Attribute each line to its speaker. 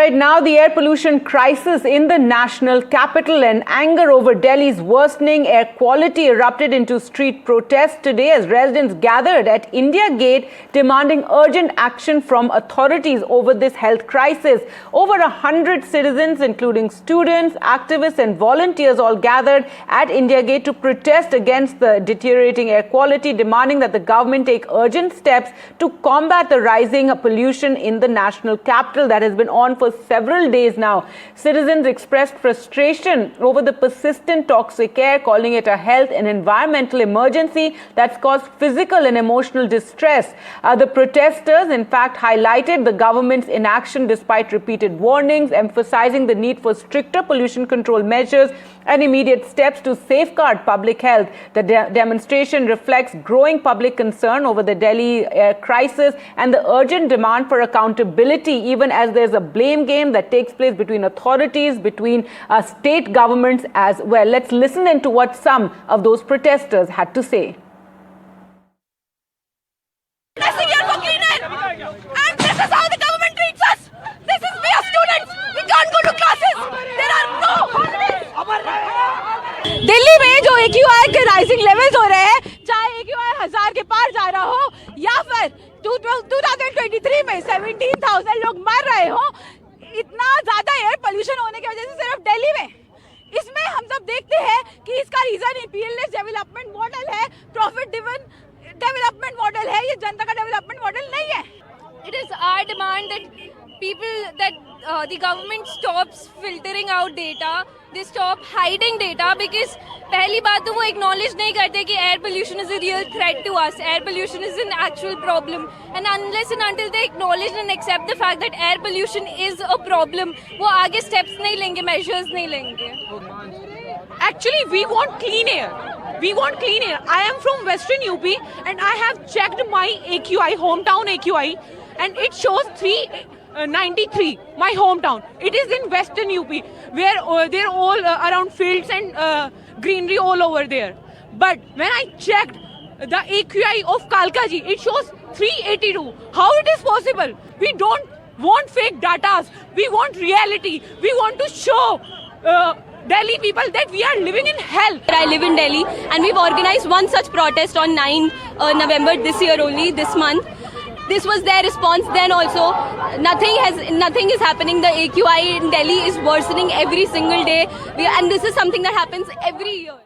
Speaker 1: right, now the air pollution crisis in the national capital and anger over Delhi's worsening air quality erupted into street protests today as residents gathered at India Gate demanding urgent action from authorities over this health crisis. Over 100 citizens, including students, activists and volunteers, all gathered at India Gate to protest against the deteriorating air quality, demanding that the government take urgent steps to combat the rising pollution in the national capital that has been on for several days now. Citizens expressed frustration over the persistent toxic air, calling it a health and environmental emergency that's caused physical and emotional distress. The protesters, in fact, highlighted the government's inaction despite repeated warnings, emphasizing the need for stricter pollution control measures and immediate steps to safeguard public health. The demonstration reflects growing public concern over the Delhi air crisis and the urgent demand for accountability, even as there's a blame game that takes place between authorities, between state governments as well. Let's listen into what some of those protesters had to say.
Speaker 2: And this is how the government treats us. We are students. We can't go to classes. There are no holidays. Delhi में जो AQI के rising levels हो रहे हैं, चाहे AQI 1000 के पार जा रहा हो या फिर 2023 में 17,000 लोग मर रहे हो, इतना ज्यादा एयर पोल्यूशन होने की वजह से सिर्फ दिल्ली में, इसमें हम सब देखते हैं कि इसका रीजन imperialist डेवलपमेंट मॉडल है, प्रॉफिट ड्रिवन डेवलपमेंट मॉडल है, ये जनता का डेवलपमेंट मॉडल नहीं है.
Speaker 3: It is our demand that the government stops filtering out data, they stop hiding data, because पहली बात तो वो acknowledge नहीं करते कि air pollution is a real threat to us, air pollution is an actual problem, and unless and until they acknowledge and accept the fact that air pollution is a problem, वो आगे steps नहीं लेंगे, measures नहीं लेंगे.
Speaker 2: Actually, we want clean air. We want clean air. I am from Western UP and I have checked my AQI, hometown AQI, and it shows 393, my hometown. It is in Western UP, where they're all around fields and greenery all over there. But when I checked the AQI of Kalkaji, it shows 382. How it is possible? We don't want fake data. We want reality. We want to show Delhi people that we are living in hell.
Speaker 3: I live in Delhi and we've organized one such protest on 9 November this year only, this month. This was their response then also. Nothing is happening. The AQI in Delhi is worsening every single day. And this is something that happens every year.